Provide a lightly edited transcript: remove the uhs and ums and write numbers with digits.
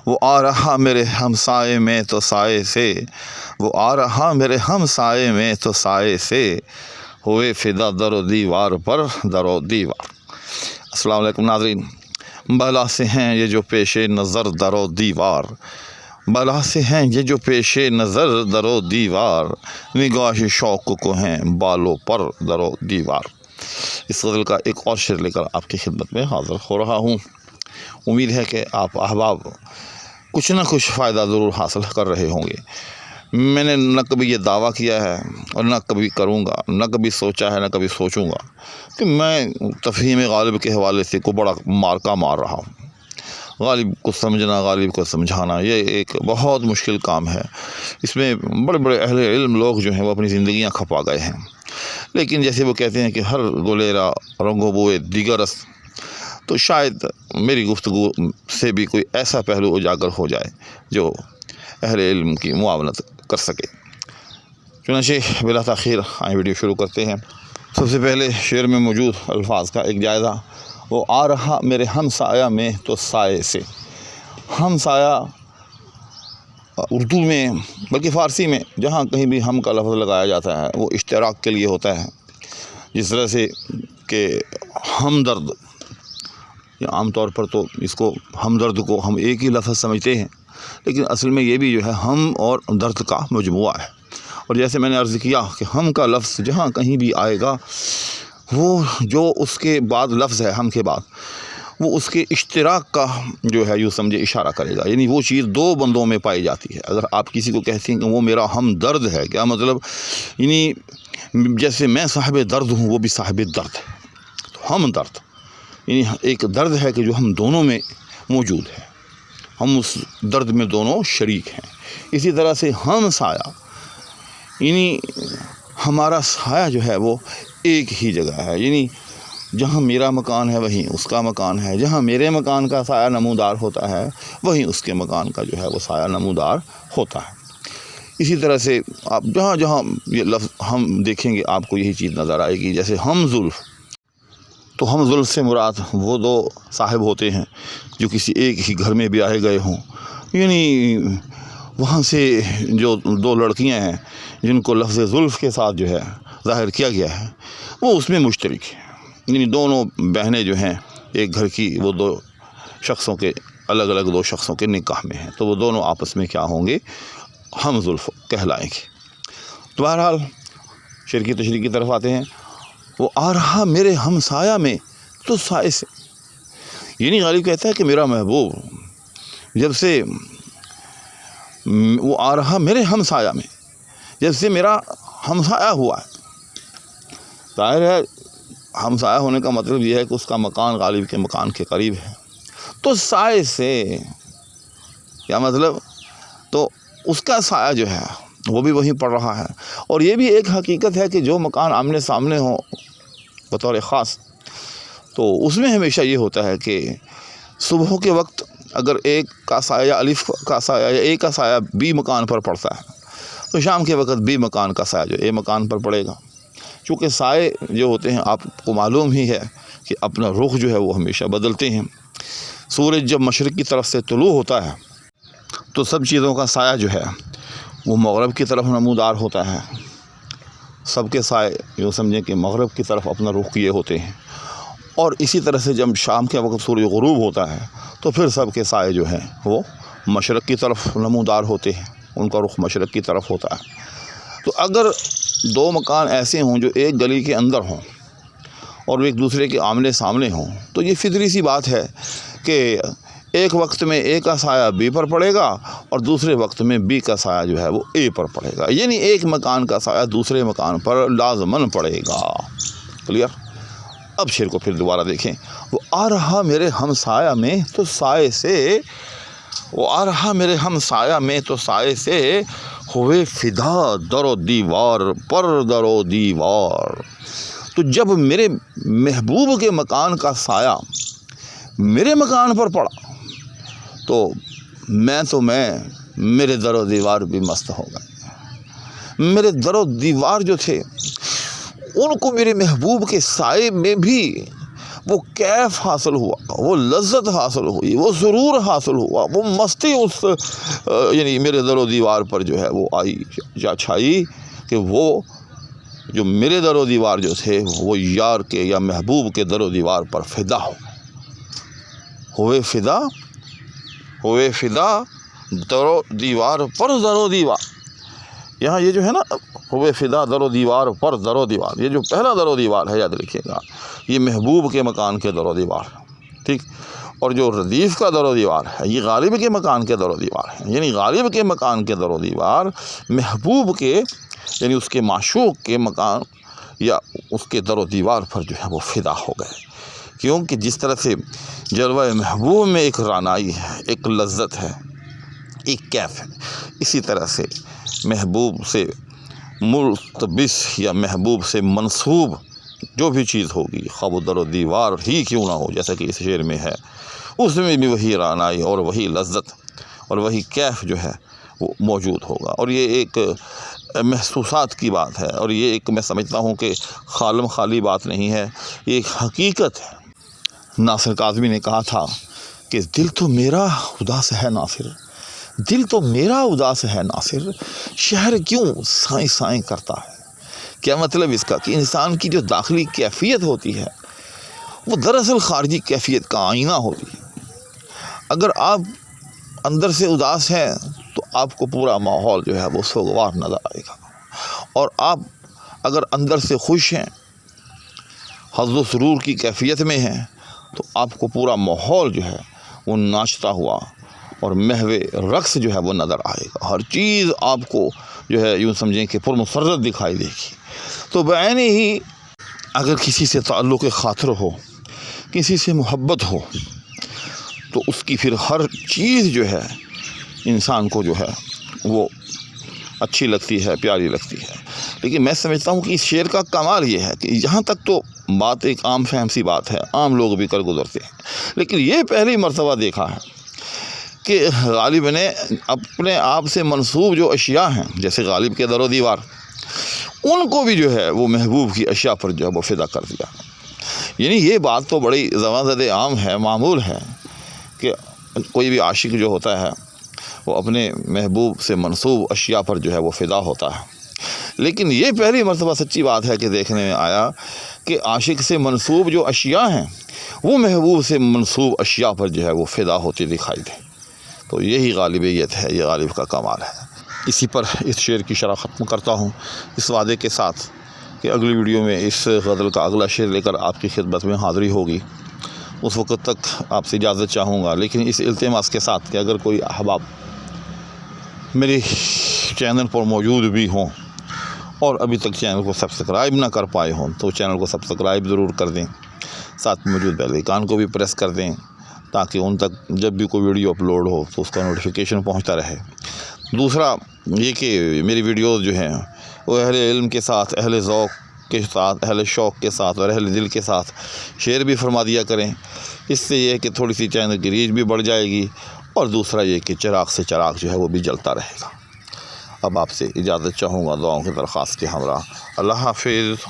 وہ آ رہا میرے ہمسائے میں تو سائے سے، وہ آ رہا میرے ہمسائے میں تو سائے سے، ہوئے فدا در و دیوار پر در و دیوار۔ السلام علیکم ناظرین، بلا سے ہیں یہ جو پیش نظر در و دیوار، بلا سے ہیں یہ جو پیش نظر در و دیوار، نگاہ شوق کو ہیں بالوں پر در و دیوار۔ اس غزل کا ایک اور شعر لے کر آپ کی خدمت میں حاضر ہو رہا ہوں۔ امید ہے کہ آپ احباب کچھ نہ کچھ فائدہ ضرور حاصل کر رہے ہوں گے۔ میں نے نہ کبھی یہ دعویٰ کیا ہے اور نہ کبھی کروں گا، نہ کبھی سوچا ہے، نہ کبھی سوچوں گا کہ میں تفہیم غالب کے حوالے سے کو بڑا مارکا مار رہا ہوں۔ غالب کو سمجھنا، غالب کو سمجھانا یہ ایک بہت مشکل کام ہے۔ اس میں بڑے بڑے اہل علم لوگ جو ہیں وہ اپنی زندگیاں کھپا گئے ہیں، لیکن جیسے وہ کہتے ہیں کہ ہر گلیرا رنگو بوئے دیگر است، تو شاید میری گفتگو سے بھی کوئی ایسا پہلو اجاگر ہو جائے جو اہل علم کی معاونت کر سکے۔ چنانچہ بلا تاخیر آئیں ویڈیو شروع کرتے ہیں۔ سب سے پہلے شعر میں موجود الفاظ کا ایک جائزہ۔ وہ آ رہا میرے ہم سایہ میں تو سائے سے۔ ہم سایہ اردو میں بلکہ فارسی میں جہاں کہیں بھی ہم کا لفظ لگایا جاتا ہے وہ اشتراک کے لیے ہوتا ہے، جس طرح سے کہ ہمدرد، عام طور پر تو اس کو ہمدرد کو ہم ایک ہی لفظ سمجھتے ہیں، لیکن اصل میں یہ بھی جو ہے ہم اور درد کا مجموعہ ہے۔ اور جیسے میں نے عرض کیا کہ ہم کا لفظ جہاں کہیں بھی آئے گا وہ جو اس کے بعد لفظ ہے ہم کے بعد، وہ اس کے اشتراک کا جو ہے یوں سمجھے اشارہ کرے گا، یعنی وہ چیز دو بندوں میں پائی جاتی ہے۔ اگر آپ کسی کو کہتے ہیں کہ وہ میرا ہم درد ہے، کیا مطلب؟ یعنی جیسے میں صاحب درد ہوں وہ بھی صاحب درد ہے، تو ہم درد یعنی ایک درد ہے کہ جو ہم دونوں میں موجود ہے، ہم اس درد میں دونوں شریک ہیں۔ اسی طرح سے ہم سایہ یعنی ہمارا سایہ جو ہے وہ ایک ہی جگہ ہے، یعنی جہاں میرا مکان ہے وہیں اس کا مکان ہے، جہاں میرے مکان کا سایہ نمودار ہوتا ہے وہیں اس کے مکان کا جو ہے وہ سایہ نمودار ہوتا ہے۔ اسی طرح سے آپ جہاں جہاں یہ لفظ ہم دیکھیں گے آپ کو یہی چیز نظر آئے گی۔ جیسے ہم زلف، تو ہم زلف سے مراد وہ دو صاحب ہوتے ہیں جو کسی ایک ہی گھر میں بھی آئے گئے ہوں، یعنی وہاں سے جو دو لڑکیاں ہیں جن کو لفظ زلف کے ساتھ جو ہے ظاہر کیا گیا ہے وہ اس میں مشترک ہیں، یعنی دونوں بہنیں جو ہیں ایک گھر کی، وہ دو شخصوں کے الگ الگ دو شخصوں کے نکاح میں ہیں، تو وہ دونوں آپس میں کیا ہوں گے؟ ہم زلف کہلائیں گے۔ تو بہرحال شعر کی تشریح کی طرف آتے ہیں۔ وہ آ رہا میرے ہم سایہ میں تو سائے سے، یعنی غالب کہتا ہے کہ میرا محبوب جب سے وہ آ رہا میرے ہم سایہ میں، جب سے میرا ہمسایہ ہوا ہے، ظاہر ہے ہمسایہ ہونے کا مطلب یہ ہے کہ اس کا مکان غالب کے مکان کے قریب ہے، تو سائے سے کیا مطلب؟ تو اس کا سایہ جو ہے وہ بھی وہیں پڑ رہا ہے۔ اور یہ بھی ایک حقیقت ہے کہ جو مکان آمنے سامنے ہوں بطور خاص، تو اس میں ہمیشہ یہ ہوتا ہے کہ صبح کے وقت اگر ایک کا سایہ الف کا سایہ یا اے کا سایہ بی مکان پر پڑتا ہے تو شام کے وقت بی مکان کا سایہ جو اے مکان پر پڑے گا۔ چونکہ سائے جو ہوتے ہیں آپ کو معلوم ہی ہے کہ اپنا رخ جو ہے وہ ہمیشہ بدلتے ہیں۔ سورج جب مشرق کی طرف سے طلوع ہوتا ہے تو سب چیزوں کا سایہ جو ہے وہ مغرب کی طرف نمودار ہوتا ہے، سب کے سائے یوں سمجھیں کہ مغرب کی طرف اپنا رخ کیے ہوتے ہیں۔ اور اسی طرح سے جب شام کے وقت سورج غروب ہوتا ہے تو پھر سب کے سائے جو ہیں وہ مشرق کی طرف نمودار ہوتے ہیں، ان کا رخ مشرق کی طرف ہوتا ہے۔ تو اگر دو مکان ایسے ہوں جو ایک گلی کے اندر ہوں اور ایک دوسرے کے آمنے سامنے ہوں تو یہ فطری سی بات ہے کہ ایک وقت میں اے کا سایہ بی پر پڑے گا اور دوسرے وقت میں بی کا سایہ جو ہے وہ اے پر پڑے گا، یعنی ایک مکان کا سایہ دوسرے مکان پر لازماً پڑے گا۔ کلیئر؟ اب شعر کو پھر دوبارہ دیکھیں۔ وہ آ رہا میرے ہم سایہ میں تو سائے سے، وہ آ رہا میرے ہم سایہ میں تو سائے سے، ہوئے فدا در و دیوار پر در و دیوار۔ تو جب میرے محبوب کے مکان کا سایہ میرے مکان پر پڑا تو میں میرے در و دیوار بھی مست ہو گئے۔ میرے در و دیوار جو تھے ان کو میرے محبوب کے سائے میں بھی وہ کیف حاصل ہوا، وہ لذت حاصل ہوئی، وہ سرور حاصل ہوا، وہ مستی اس یعنی میرے در و دیوار پر جو ہے وہ آئی یا چھائی کہ وہ جو میرے در و دیوار جو تھے وہ یار کے یا محبوب کے در و دیوار پر فدا ہوئے فدا در و دیوار پر در و دیوار. یہاں یہ جو ہے نا ہوئے فدا در و دیوار پر در و دیوار، یہ جو پہلا در و دیوار ہے یاد رکھیے گا، یہ محبوب کے مکان کے در و دیوار، ٹھیک. اور جو ردیف کا در و دیوار ہے یہ غالب کے مکان کے در و دیوار ہے. یعنی غالب کے مکان کے در و دیوار محبوب کے یعنی اس کے معشوق کے مکان یا اس کے در و دیوار پر جو ہے وہ فدا ہو گئے. کیونکہ جس طرح سے جلوہ محبوب میں ایک رعنائی ہے، ایک لذت ہے، ایک کیف ہے، اسی طرح سے محبوب سے ملتبس یا محبوب سے منسوب جو بھی چیز ہوگی، خواہ وہ در و دیوار ہی کیوں نہ ہو، جیسا کہ اس شعر میں ہے، اس میں بھی وہی رعنائی اور وہی لذت اور وہی کیف جو ہے وہ موجود ہوگا. اور یہ ایک محسوسات کی بات ہے، اور یہ ایک میں سمجھتا ہوں کہ خالی بات نہیں ہے، یہ ایک حقیقت ہے. ناصر کاظمی نے کہا تھا کہ دل تو میرا اداس ہے ناصر، دل تو میرا اداس ہے ناصر، شہر کیوں سائیں سائیں کرتا ہے. کیا مطلب اس کا کہ انسان کی جو داخلی کیفیت ہوتی ہے وہ دراصل خارجی کیفیت کا آئینہ ہوتی ہے. اگر آپ اندر سے اداس ہیں تو آپ کو پورا ماحول جو ہے وہ سوگوار نظر آئے گا، اور آپ اگر اندر سے خوش ہیں، حظ و سرور کی کیفیت میں ہیں، تو آپ کو پورا ماحول جو ہے وہ ناچتا ہوا اور محو رقص جو ہے وہ نظر آئے گا. ہر چیز آپ کو جو ہے یوں سمجھیں کہ پرمسرت دکھائی دے گی. تو بعین ہی اگر کسی سے تعلق خاطر ہو، کسی سے محبت ہو، تو اس کی پھر ہر چیز جو ہے انسان کو جو ہے وہ اچھی لگتی ہے، پیاری لگتی ہے. لیکن میں سمجھتا ہوں کہ اس شعر کا کمال یہ ہے کہ یہاں تک تو بات ایک عام فہم سی بات ہے، عام لوگ بھی کر گزرتے ہیں، لیکن یہ پہلی مرتبہ دیکھا ہے کہ غالب نے اپنے آپ سے منسوب جو اشیاء ہیں، جیسے غالب کے در و دیوار، ان کو بھی جو ہے وہ محبوب کی اشیاء پر جو ہے وہ فدا کر دیا. یعنی یہ بات تو بڑی زبان زد عام ہے، معمول ہے کہ کوئی بھی عاشق جو ہوتا ہے وہ اپنے محبوب سے منسوب اشیاء پر جو ہے وہ فدا ہوتا ہے. لیکن یہ پہلی مرتبہ سچی بات ہے کہ دیکھنے میں آیا کہ عاشق سے منسوب جو اشیاء ہیں وہ محبوب سے منسوب اشیاء پر جو ہے وہ فدا ہوتی دکھائی دے. تو یہی غالبیت ہے، یہ غالب کا کمال ہے. اسی پر اس شعر کی شرح ختم کرتا ہوں، اس وعدے کے ساتھ کہ اگلی ویڈیو میں اس غزل کا اگلا شعر لے کر آپ کی خدمت میں حاضری ہوگی. اس وقت تک آپ سے اجازت چاہوں گا، لیکن اس التماس کے ساتھ کہ اگر کوئی احباب میرے چینل پر موجود بھی ہوں اور ابھی تک چینل کو سبسکرائب نہ کر پائے ہوں تو چینل کو سبسکرائب ضرور کر دیں، ساتھ موجود بیل آئیکن کو بھی پریس کر دیں تاکہ ان تک جب بھی کوئی ویڈیو اپلوڈ ہو تو اس کا نوٹیفیکیشن پہنچتا رہے. دوسرا یہ کہ میری ویڈیوز جو ہیں وہ اہل علم کے ساتھ، اہل ذوق کے ساتھ، اہل شوق کے ساتھ اور اہل دل کے ساتھ شیئر بھی فرما دیا کریں. اس سے یہ ہے کہ تھوڑی سی چینل کی ریچ بھی بڑھ جائے گی، اور دوسرا یہ کہ چراغ سے چراغ جو ہے وہ بھی جلتا رہے گا. اب آپ سے اجازت چاہوں گا دعاؤں کی درخواست کے ہمراہ. اللہ حافظ.